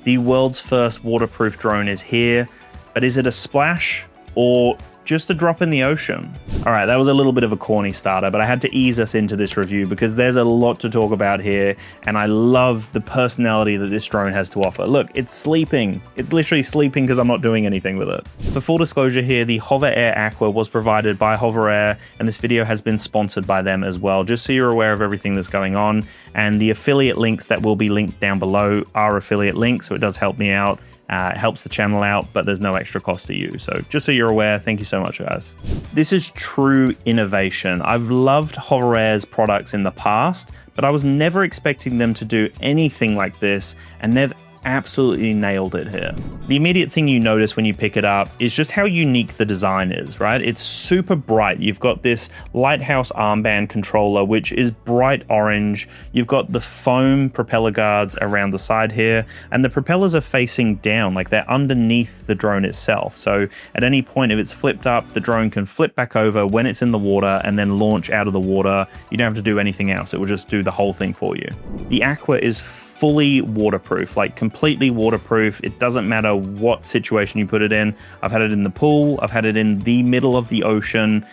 The world's first waterproof drone is here, but is it a splash or just a drop in the ocean? All right, that was a little bit of a corny starter, but I had to ease us into this review because there's a lot to talk about here, and I love the personality that this drone has to offer. Look, it's sleeping. It's literally sleeping because I'm not doing anything with it. For full disclosure here, the HOVERAir AQUA was provided by HOVERAir, and this video has been sponsored by them as well, just so you're aware of everything that's going on. And the affiliate links that will be linked down below are affiliate links, so it does help me out. It helps the channel out, but there's no extra cost to you. So just so you're aware, thank you so much, guys. This is true innovation. I've loved HOVERAir's products in the past, but I was never expecting them to do anything like this, and they've absolutely nailed it here. The immediate thing you notice when you pick it up is just how unique the design is, right? It's super bright. You've got this lighthouse armband controller, which is bright orange. You've got the foam propeller guards around the side here, and the propellers are facing down, like they're underneath the drone itself. So at any point, if it's flipped up, the drone can flip back over when it's in the water and then launch out of the water. You don't have to do anything else. It will just do the whole thing for you. The Aqua is fully waterproof, like completely waterproof. It doesn't matter what situation you put it in. I've had it in the pool, I've had it in the middle of the ocean.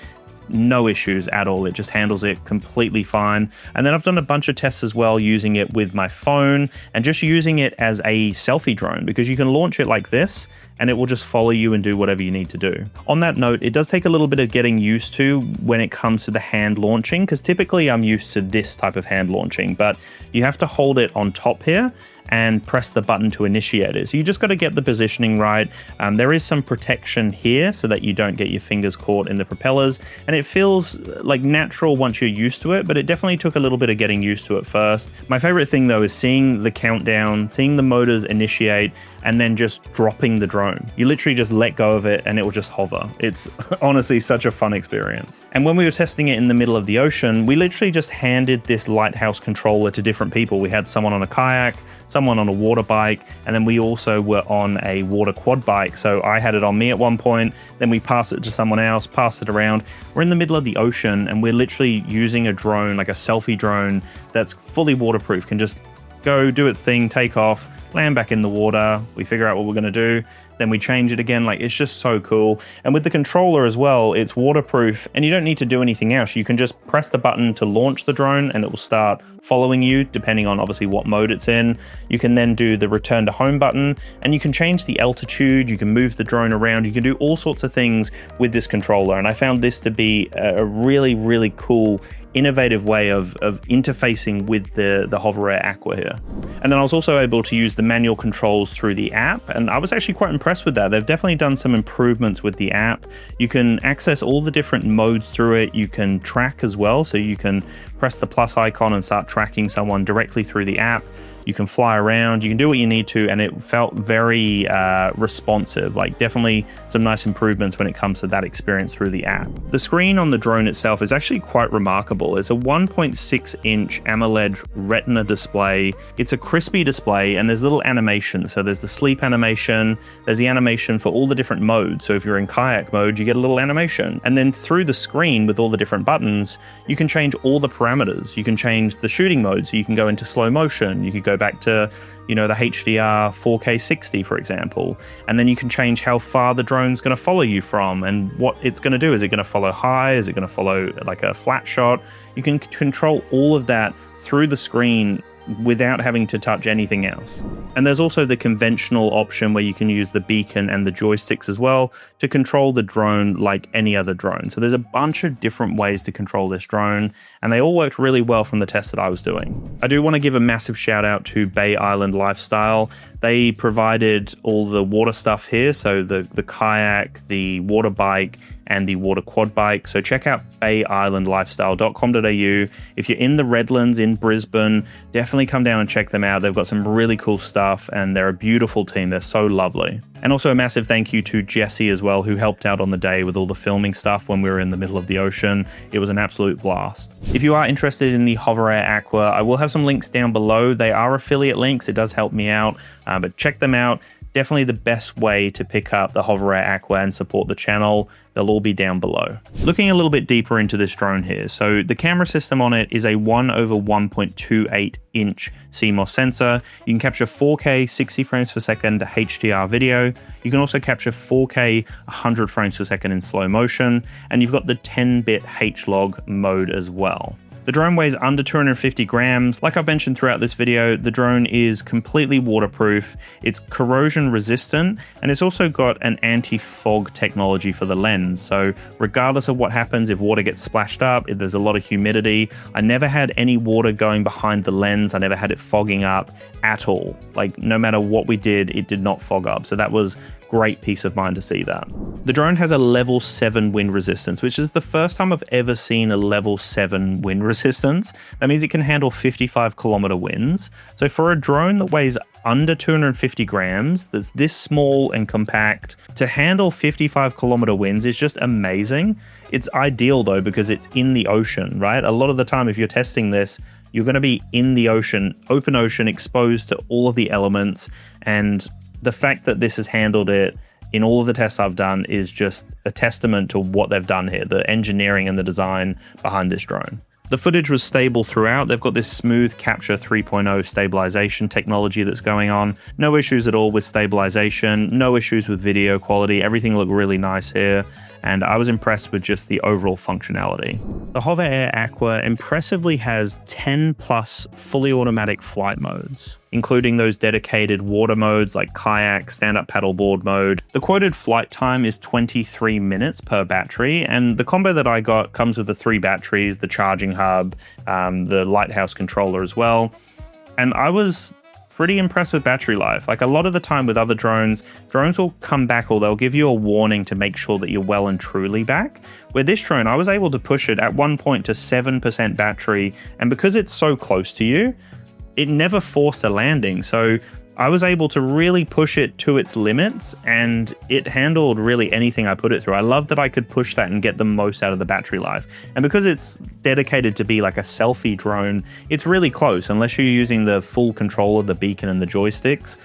No issues at all. It just handles it completely fine. And then I've done a bunch of tests as well using it with my phone and just using it as a selfie drone, because you can launch it like this and it will just follow you and do whatever you need to do. On that note, it does take a little bit of getting used to when it comes to the hand launching, because typically I'm used to this type of hand launching, but you have to hold it on top here and press the button to initiate it. So you just got to get the positioning right. There is some protection here so that you don't get your fingers caught in the propellers, and it feels like natural once you're used to it, but it definitely took a little bit of getting used to it first. My favorite thing though is seeing the countdown, seeing the motors initiate, and then just dropping the drone. You literally just let go of it and it will just hover. It's honestly such a fun experience. And when we were testing it in the middle of the ocean, we literally just handed this lighthouse controller to different people. We had someone on a kayak, someone on a water bike, and then we also were on a water quad bike. So I had it on me at one point, then we passed it to someone else, passed it around. We're in the middle of the ocean and we're literally using a drone, like a selfie drone that's fully waterproof, can just go do its thing, take off, land back in the water. We figure out what we're gonna do, then we change it again. Like, it's just so cool. And with the controller as well, it's waterproof and you don't need to do anything else. You can just press the button to launch the drone and it will start following you depending on obviously what mode it's in. You can then do the return to home button and you can change the altitude, you can move the drone around, you can do all sorts of things with this controller. And I found this to be a really, really cool, innovative way of interfacing with the HOVERAir AQUA here. And then I was also able to use the manual controls through the app, and I was actually quite impressed with that. They've definitely done some improvements with the app. You can access all the different modes through it. You can track as well, so you can press the plus icon and start tracking someone directly through the app. You can fly around, you can do what you need to, and it felt very responsive. Like, definitely some nice improvements when it comes to that experience through the app. The screen on the drone itself is actually quite remarkable. It's a 1.6-inch AMOLED Retina display. It's a crispy display, and there's little animations. So there's the sleep animation, there's the animation for all the different modes. So if you're in kayak mode, you get a little animation. And then through the screen with all the different buttons, you can change all the parameters. You can change the shooting mode, so you can go into slow motion, you could go back to, you know, the HDR 4K 60, for example. And then you can change how far the drone's going to follow you from and what it's going to do. Is it going to follow high? Is it going to follow like a flat shot? You can control all of that through the screen without having to touch anything else. And there's also the conventional option where you can use the beacon and the joysticks as well to control the drone like any other drone. So there's a bunch of different ways to control this drone, and they all worked really well from the test that I was doing. I do want to give a massive shout out to Bay Island Lifestyle. They provided all the water stuff here, so the kayak, the water bike, and the water quad bike. So check out bayislandlifestyle.com.au. If you're in the Redlands in Brisbane, definitely come down and check them out. They've got some really cool stuff and they're a beautiful team. They're so lovely. And also a massive thank you to Jesse as well, who helped out on the day with all the filming stuff when we were in the middle of the ocean. It was an absolute blast. If you are interested in the HOVERAir AQUA, I will have some links down below. They are affiliate links. It does help me out, but check them out. definitely the best way to pick up the HOVERAir AQUA and support the channel. They'll all be down below. Looking a little bit deeper into this drone here. So the camera system on it is a 1/1.28 inch CMOS sensor. You can capture 4K 60 frames per second HDR video. You can also capture 4K 100 frames per second in slow motion. And you've got the 10-bit H-log mode as well. The drone weighs under 250 grams. Like I've mentioned throughout this video, the drone is completely waterproof, it's corrosion resistant, and it's also got an anti-fog technology for the lens. So regardless of what happens, if water gets splashed up, if there's a lot of humidity, I never had any water going behind the lens. I never had it fogging up at all. Like no matter what we did, it did not fog up. So that was great peace of mind to see that. The drone has a level 7 wind resistance, which is the first time I've ever seen a level 7 wind resistance. That means it can handle 55-kilometer winds. So for a drone that weighs under 250 grams, that's this small and compact, to handle 55-kilometer winds is just amazing. It's ideal though, because it's in the ocean, right? A lot of the time, if you're testing this, you're going to be in the ocean, open ocean, exposed to all of the elements, and the fact that this has handled it in all of the tests I've done is just a testament to what they've done here, the engineering and the design behind this drone. The footage was stable throughout. They've got this smooth capture 3.0 stabilization technology that's going on. No issues at all with stabilization, no issues with video quality. Everything looked really nice here, and I was impressed with just the overall functionality. The HOVERAir AQUA impressively has 10 plus fully automatic flight modes, including those dedicated water modes like kayak, stand-up paddleboard mode. The quoted flight time is 23 minutes per battery, and the combo that I got comes with the 3 batteries, the charging hub, the lighthouse controller as well. And I was pretty impressed with battery life. Like a lot of the time with other drones will come back, or they'll give you a warning to make sure that you're well and truly back. With this drone, I was able to push it at one point to 7% battery, and because it's so close to you, it never forced a landing. So I was able to really push it to its limits, and it handled really anything I put it through. I love that I could push that and get the most out of the battery life. And because it's dedicated to be like a selfie drone, it's really close, unless you're using the full control of the beacon and the joysticks.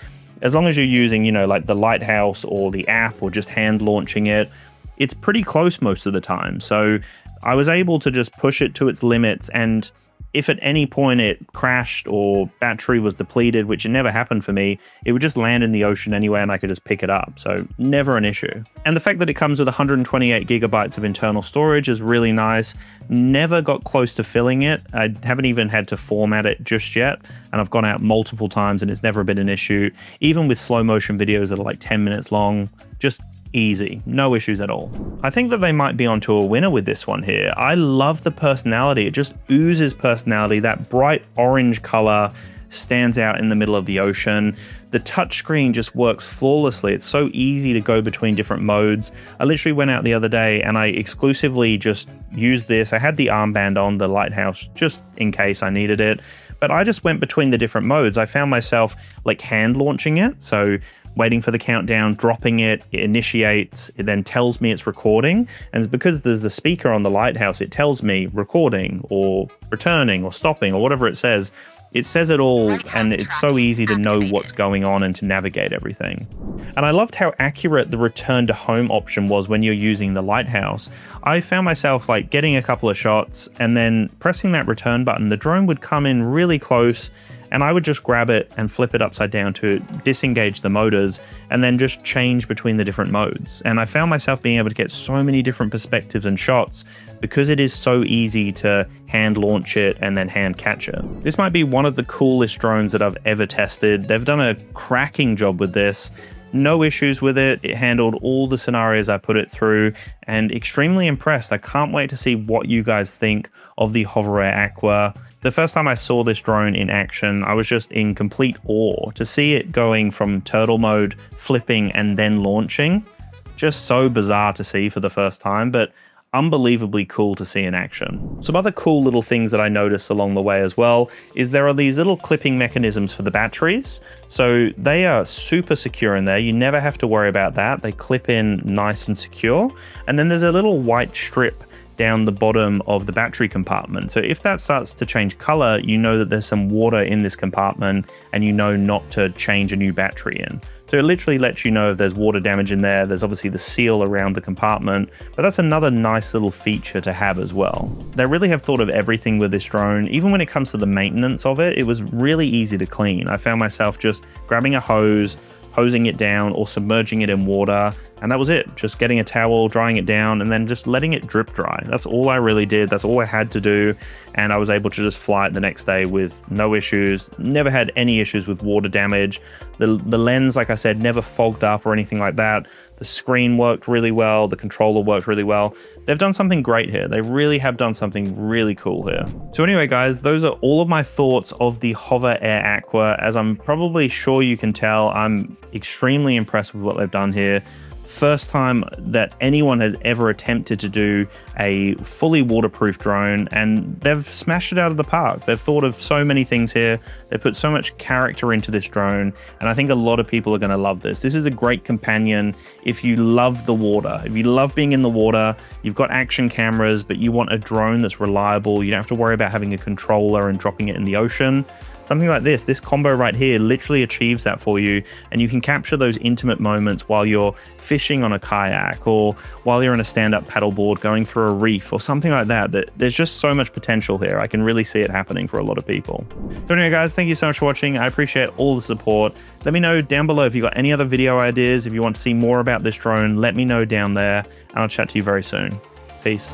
As long as you're using, you know, like the lighthouse or the app or just hand launching it, it's pretty close most of the time. So I was able to just push it to its limits, and if at any point it crashed or battery was depleted, which it never happened for me, it would just land in the ocean anyway and I could just pick it up. So never an issue. And the fact that it comes with 128 gigabytes of internal storage is really nice. Never got close to filling it. I haven't even had to format it just yet. And I've gone out multiple times and it's never been an issue. Even with slow motion videos that are like 10 minutes long, just easy, no issues at all. I think that they might be onto a winner with this one here. I love the personality. It just oozes personality. That bright orange color stands out in the middle of the ocean. The touchscreen just works flawlessly. It's so easy to go between different modes. I literally went out the other day and I exclusively just used this. I had the armband on, the lighthouse, just in case I needed it. But I just went between the different modes. I found myself like hand launching it. So waiting for the countdown, dropping it, it initiates, it then tells me it's recording. And because there's the speaker on the lighthouse, it tells me recording or returning or stopping or whatever it says. It says it all, and it's so easy to know what's going on and to navigate everything. And I loved how accurate the return to home option was when you're using the lighthouse. I found myself like getting a couple of shots and then pressing that return button, the drone would come in really close, and I would just grab it and flip it upside down to disengage the motors and then just change between the different modes. And I found myself being able to get so many different perspectives and shots because it is so easy to hand launch it and then hand catch it. This might be one of the coolest drones that I've ever tested. They've done a cracking job with this. No issues with it. It handled all the scenarios I put it through, and extremely impressed. I can't wait to see what you guys think of the HOVERAir AQUA. The first time I saw this drone in action, I was just in complete awe. To see it going from turtle mode, flipping, and then launching, just so bizarre to see for the first time, but unbelievably cool to see in action. Some other cool little things that I noticed along the way as well is there are these little clipping mechanisms for the batteries. So they are super secure in there. You never have to worry about that. They clip in nice and secure. And then there's a little white strip down the bottom of the battery compartment. So if that starts to change color, you know that there's some water in this compartment and you know not to change a new battery in. So it literally lets you know if there's water damage in there. There's obviously the seal around the compartment, but that's another nice little feature to have as well. They really have thought of everything with this drone. Even when it comes to the maintenance of it, it was really easy to clean. I found myself just grabbing a hose, hosing it down or submerging it in water, and that was it. Just getting a towel, drying it down, and then just letting it drip dry. That's all I really did. That's all I had to do, and I was able to just fly it the next day with no issues. Never had any issues with water damage. The lens, like I said, never fogged up or anything like that. The screen worked really well. The controller worked really well. They've done something great here. They really have done something really cool here. So anyway, guys, those are all of my thoughts of the HOVERAir Aqua. As I'm probably sure you can tell, I'm extremely impressed with what they've done here. First time that anyone has ever attempted to do a fully waterproof drone, and they've smashed it out of the park. They've thought of so many things here. They put so much character into this drone, and I think a lot of people are going to love this. This is a great companion if you love the water. If you love being in the water, you've got action cameras, but you want a drone that's reliable. You don't have to worry about having a controller and dropping it in the ocean. Something like this combo right here literally achieves that for you, and you can capture those intimate moments while you're fishing on a kayak or while you're on a stand-up paddleboard going through a reef or something like that. There's just so much potential here. I can really see it happening for a lot of people. So anyway, guys, thank you so much for watching. I appreciate all the support. Let me know down below if you got any other video ideas. If you want to see more about this drone, let me know down there, and I'll chat to you very soon. Peace.